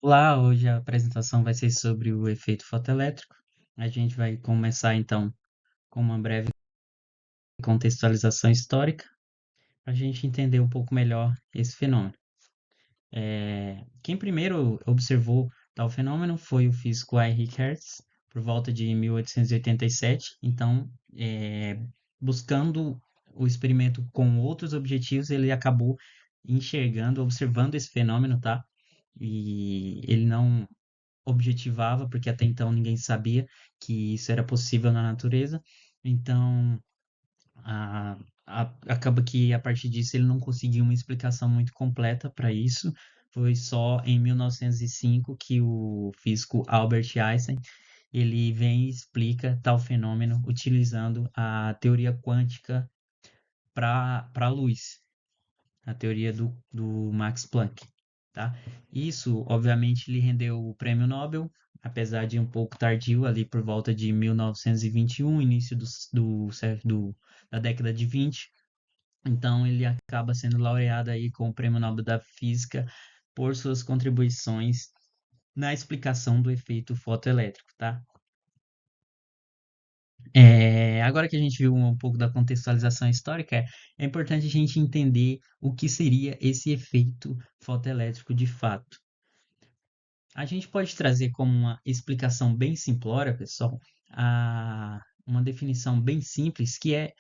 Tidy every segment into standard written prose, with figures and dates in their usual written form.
Olá, hoje a apresentação vai ser sobre o efeito fotoelétrico. A gente vai começar então com uma breve contextualização histórica para a gente entender um pouco melhor esse fenômeno. Quem primeiro observou tal fenômeno foi o físico Heinrich Hertz, por volta de 1887. Então, buscando o experimento com outros objetivos, ele acabou enxergando, observando esse fenômeno, tá? E ele não objetivava, porque até então ninguém sabia que isso era possível na natureza. Então, acaba que a partir disso ele não conseguiu uma explicação muito completa para isso. Foi só em 1905 que o físico Albert Einstein ele vem e explica tal fenômeno utilizando a teoria quântica para a luz, a teoria do Max Planck, tá? Isso, obviamente, lhe rendeu o prêmio Nobel, apesar de um pouco tardio, ali por volta de 1921, início da década de 20. Então, ele acaba sendo laureado aí com o prêmio Nobel da Física por suas contribuições na explicação do efeito fotoelétrico, tá? Agora que a gente viu um pouco da contextualização histórica, é importante a gente entender o que seria esse efeito fotoelétrico de fato. A gente pode trazer como uma explicação bem simplória, pessoal, uma definição bem simples, que é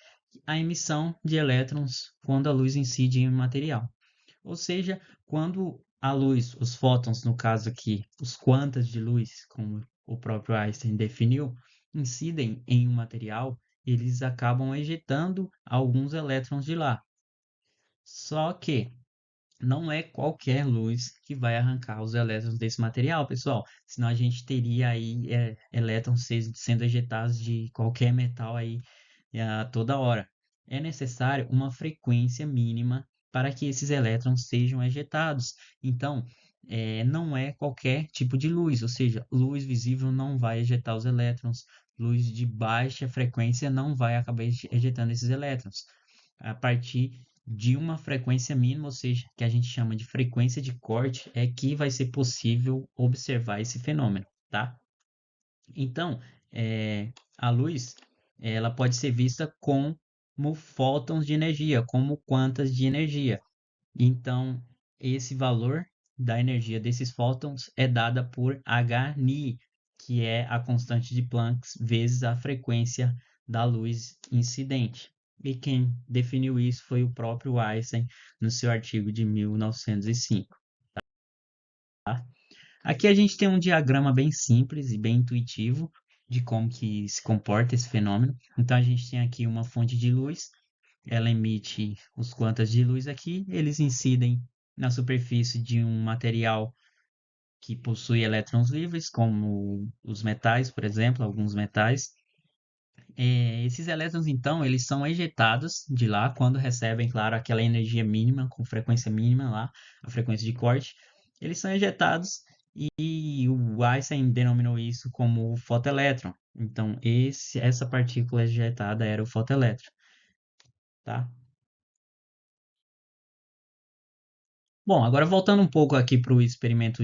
a emissão de elétrons quando a luz incide em um material. Ou seja, quando a luz, os fótons, no caso aqui, os quantas de luz, como o próprio Einstein definiu, incidem em um material, eles acabam ejetando alguns elétrons de lá. Só que não é qualquer luz que vai arrancar os elétrons desse material, pessoal. Senão a gente teria aí elétrons sendo ejetados de qualquer metal aí a toda hora. É necessário uma frequência mínima para que esses elétrons sejam ejetados. Então, não é qualquer tipo de luz, ou seja, luz visível não vai ejetar os elétrons, luz de baixa frequência não vai acabar ejetando esses elétrons. A partir de uma frequência mínima, ou seja, que a gente chama de frequência de corte, é que vai ser possível observar esse fenômeno, tá? Então, a luz, ela pode ser vista como fótons de energia, como quantas de energia. Então, esse valor da energia desses fótons é dada por hν, que é a constante de Planck vezes a frequência da luz incidente. E quem definiu isso foi o próprio Einstein no seu artigo de 1905. Tá? Aqui a gente tem um diagrama bem simples e bem intuitivo de como que se comporta esse fenômeno. Então a gente tem aqui uma fonte de luz, ela emite os quantas de luz aqui, eles incidem na superfície de um material que possui elétrons livres, como os metais, por exemplo, alguns metais. Esses elétrons, então, eles são ejetados de lá quando recebem, claro, aquela energia mínima, com frequência mínima lá, a frequência de corte. Eles são ejetados e o Einstein denominou isso como o fotoelétron. Então, essa partícula ejetada era o fotoelétron, tá? Bom, agora voltando um pouco aqui para o experimento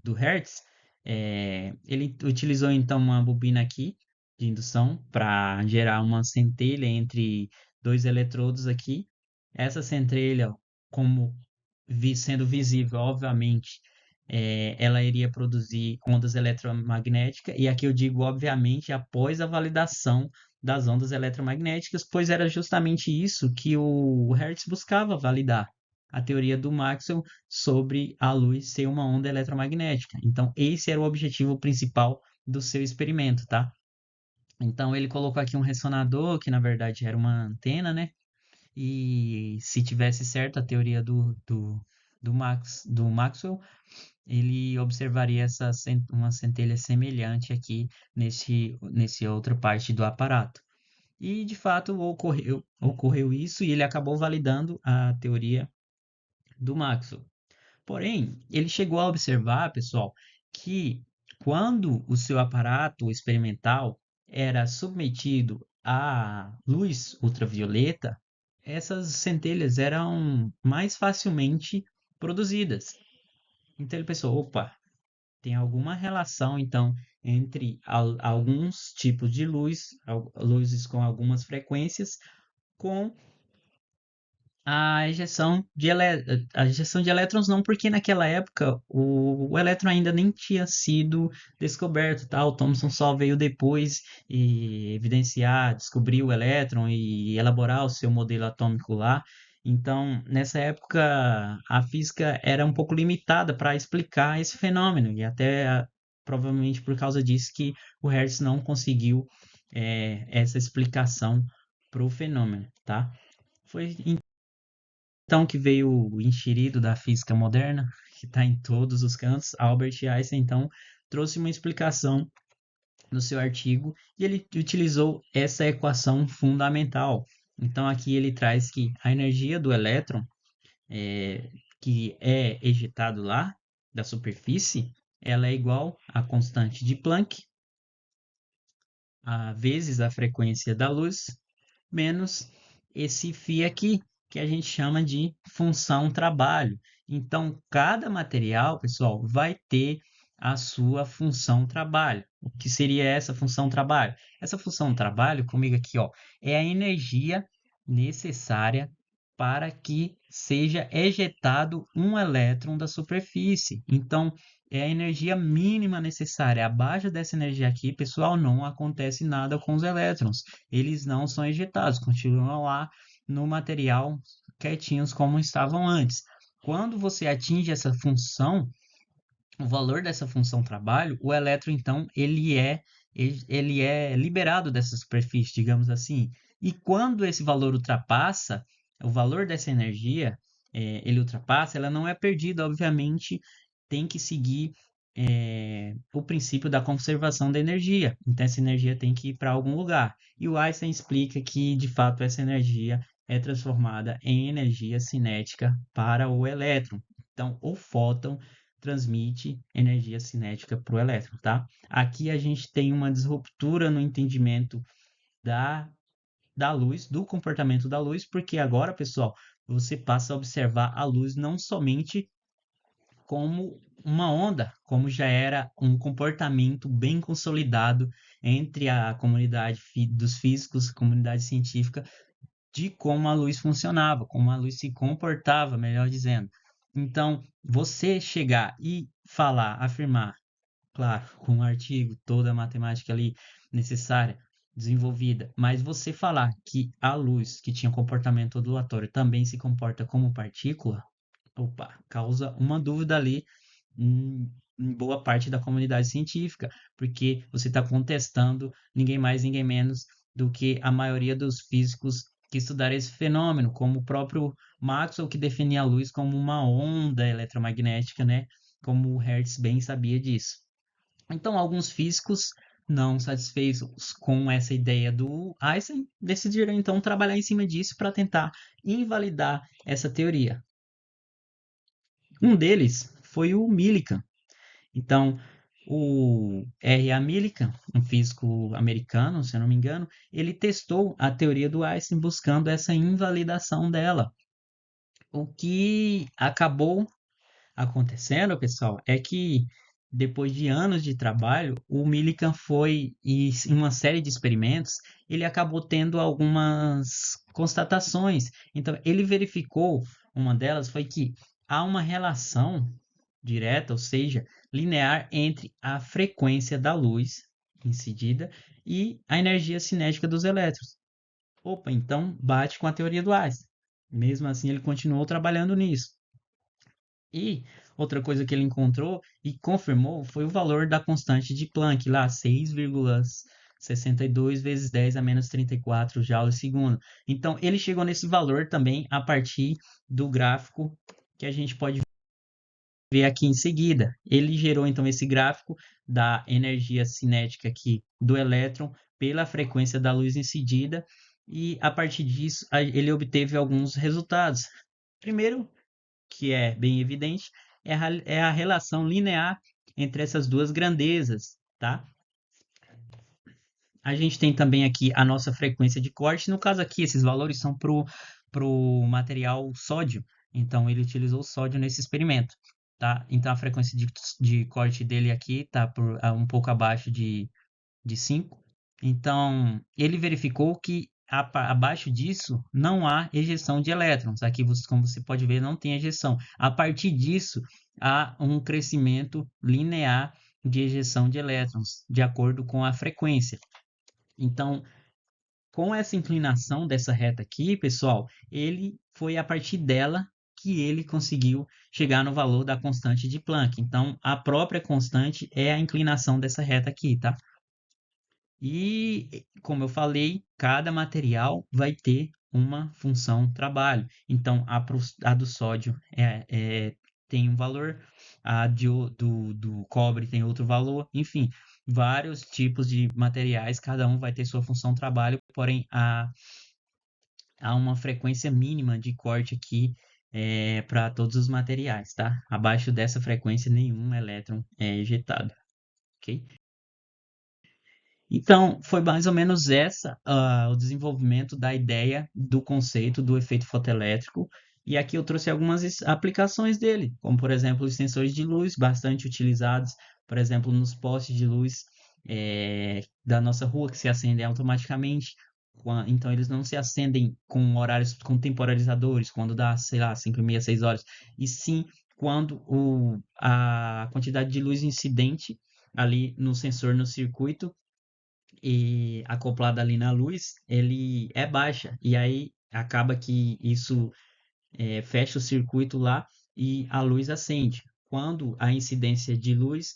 do Hertz, ele utilizou então uma bobina aqui de indução para gerar uma centelha entre dois eletrodos aqui. Essa centelha, como sendo visível, obviamente, ela iria produzir ondas eletromagnéticas, e aqui eu digo, obviamente, após a validação das ondas eletromagnéticas, pois era justamente isso que o Hertz buscava validar, a teoria do Maxwell sobre a luz ser uma onda eletromagnética. Então, esse era o objetivo principal do seu experimento, tá? Então, ele colocou aqui um ressonador, que na verdade era uma antena, né? E se tivesse certo a teoria do Maxwell, ele observaria uma centelha semelhante aqui nesse outra parte do aparato. E de fato ocorreu isso e ele acabou validando a teoria do Maxwell. Porém, ele chegou a observar, pessoal, que quando o seu aparato experimental era submetido à luz ultravioleta, essas centelhas eram mais facilmente produzidas. Então ele pensou, opa, tem alguma relação, então, entre alguns tipos de luz, luzes com algumas frequências, com a ejeção de elétrons não, porque naquela época o elétron ainda nem tinha sido descoberto, tá? O Thomson só veio depois e evidenciar, descobrir o elétron e elaborar o seu modelo atômico lá. Então, nessa época, a física era um pouco limitada para explicar esse fenômeno, e até provavelmente por causa disso que o Hertz não conseguiu essa explicação para o fenômeno, tá? Foi então que veio o enxerido da física moderna, que está em todos os cantos. Albert Einstein, então, trouxe uma explicação no seu artigo e ele utilizou essa equação fundamental. Então, aqui ele traz que a energia do elétron, é, que é ejetado lá da superfície, ela é igual à constante de Planck, a vezes a frequência da luz, menos esse φ aqui, que a gente chama de função trabalho. Então, cada material, pessoal, vai ter a sua função trabalho. O que seria essa função trabalho? Essa função trabalho, comigo aqui, ó, é a energia necessária para que seja ejetado um elétron da superfície. Então, é a energia mínima necessária. Abaixo dessa energia aqui, pessoal, não acontece nada com os elétrons. Eles não são ejetados, continuam lá no material quietinhos como estavam antes. Quando você atinge essa função, o valor dessa função trabalho, o elétron, então, ele é liberado dessa superfície, digamos assim. E quando esse valor ultrapassa, o valor dessa energia, ele ultrapassa, ela não é perdida, obviamente, tem que seguir o princípio da conservação da energia. Então, essa energia tem que ir para algum lugar. E o Einstein explica que, de fato, essa energia é transformada em energia cinética para o elétron. Então, o fóton transmite energia cinética para o elétron, tá? Aqui a gente tem uma disruptura no entendimento da, da luz, do comportamento da luz, porque agora, pessoal, você passa a observar a luz não somente como uma onda, como já era um comportamento bem consolidado entre a comunidade dos físicos, a comunidade científica, de como a luz funcionava, como a luz se comportava, melhor dizendo. Então, você chegar e falar, afirmar, claro, com um artigo, toda a matemática ali necessária, desenvolvida, mas você falar que a luz que tinha comportamento ondulatório também se comporta como partícula, opa, causa uma dúvida ali em boa parte da comunidade científica, porque você está contestando ninguém mais, ninguém menos do que a maioria dos físicos que estudaram esse fenômeno, como o próprio Maxwell, que definia a luz como uma onda eletromagnética, né? Como o Hertz bem sabia disso. Então, alguns físicos, não satisfeitos com essa ideia do Einstein, decidiram então trabalhar em cima disso para tentar invalidar essa teoria. Um deles foi o Millikan. Então, o R. A. Millikan, um físico americano, se eu não me engano, ele testou a teoria do Einstein buscando essa invalidação dela. O que acabou acontecendo, pessoal, é que depois de anos de trabalho, o Millikan foi e em uma série de experimentos, ele acabou tendo algumas constatações. Então, ele verificou, uma delas foi que há uma relação direta, ou seja, linear entre a frequência da luz incidida e a energia cinética dos elétrons. Opa, então bate com a teoria do Einstein. Mesmo assim, ele continuou trabalhando nisso. E outra coisa que ele encontrou e confirmou foi o valor da constante de Planck, lá 6,62 vezes 10 a menos 34 joules segundo. Então, ele chegou nesse valor também a partir do gráfico que a gente pode ver aqui em seguida. Ele gerou então esse gráfico da energia cinética aqui do elétron pela frequência da luz incidida e a partir disso ele obteve alguns resultados. Primeiro, que é bem evidente, é a relação linear entre essas duas grandezas, tá? A gente tem também aqui a nossa frequência de corte. No caso aqui, esses valores são para o material sódio. Então, ele utilizou sódio nesse experimento. tá? Então a frequência de corte dele aqui está um pouco abaixo de 5. Então ele verificou que abaixo disso não há ejeção de elétrons. Aqui, como você pode ver, não tem ejeção. A partir disso, há um crescimento linear de ejeção de elétrons, de acordo com a frequência. Então, com essa inclinação dessa reta aqui, pessoal, ele foi a partir dela que ele conseguiu chegar no valor da constante de Planck. Então, a própria constante é a inclinação dessa reta aqui, tá? E, como eu falei, cada material vai ter uma função trabalho. Então, a do sódio tem um valor, do cobre tem outro valor, enfim, vários tipos de materiais, cada um vai ter sua função trabalho, porém, há uma frequência mínima de corte aqui para todos os materiais, tá? Abaixo dessa frequência, nenhum elétron é ejetado, ok? Então, foi mais ou menos o desenvolvimento da ideia do conceito do efeito fotoelétrico. E aqui eu trouxe algumas aplicações dele, como por exemplo os sensores de luz, bastante utilizados, por exemplo, nos postes de luz da nossa rua, que se acendem automaticamente. Então, eles não se acendem com horários, com temporalizadores, quando dá, sei lá, 5h30, 6 horas, e sim quando a quantidade de luz incidente ali no sensor, no circuito, e acoplada ali na luz, ele é baixa. E aí acaba que isso fecha o circuito lá e a luz acende. Quando a incidência de luz,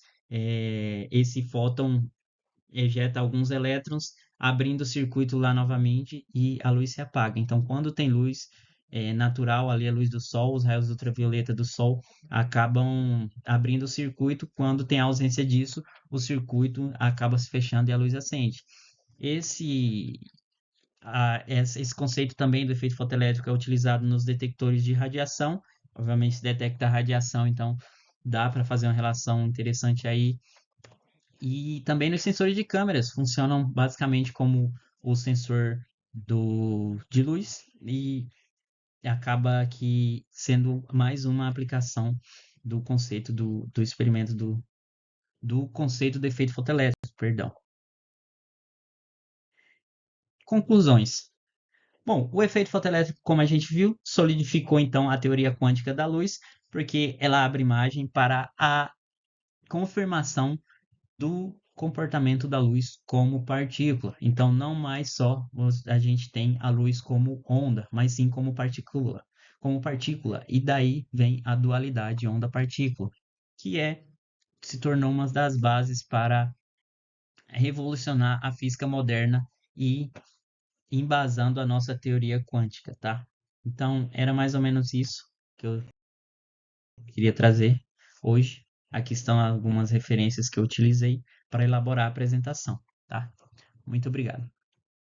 esse fóton ejeta alguns elétrons, abrindo o circuito lá novamente e a luz se apaga. Então, quando tem luz natural, ali a luz do sol, os raios ultravioleta do sol acabam abrindo o circuito. Quando tem ausência disso, o circuito acaba se fechando e a luz acende. Esse, esse conceito também do efeito fotoelétrico é utilizado nos detectores de radiação. Obviamente, se detecta a radiação, então dá para fazer uma relação interessante aí. E também nos sensores de câmeras, funcionam basicamente como o sensor de luz e acaba aqui sendo mais uma aplicação do conceito do experimento do conceito do efeito fotoelétrico, perdão. Conclusões. Bom, o efeito fotoelétrico, como a gente viu, solidificou então a teoria quântica da luz, porque ela abre margem para a confirmação do comportamento da luz como partícula. Então, não mais só a gente tem a luz como onda, mas sim como partícula. Como partícula. E daí vem a dualidade onda-partícula, que se tornou uma das bases para revolucionar a física moderna e embasando a nossa teoria quântica, tá? Então, era mais ou menos isso que eu queria trazer hoje. Aqui estão algumas referências que eu utilizei para elaborar a apresentação, tá? Muito obrigado.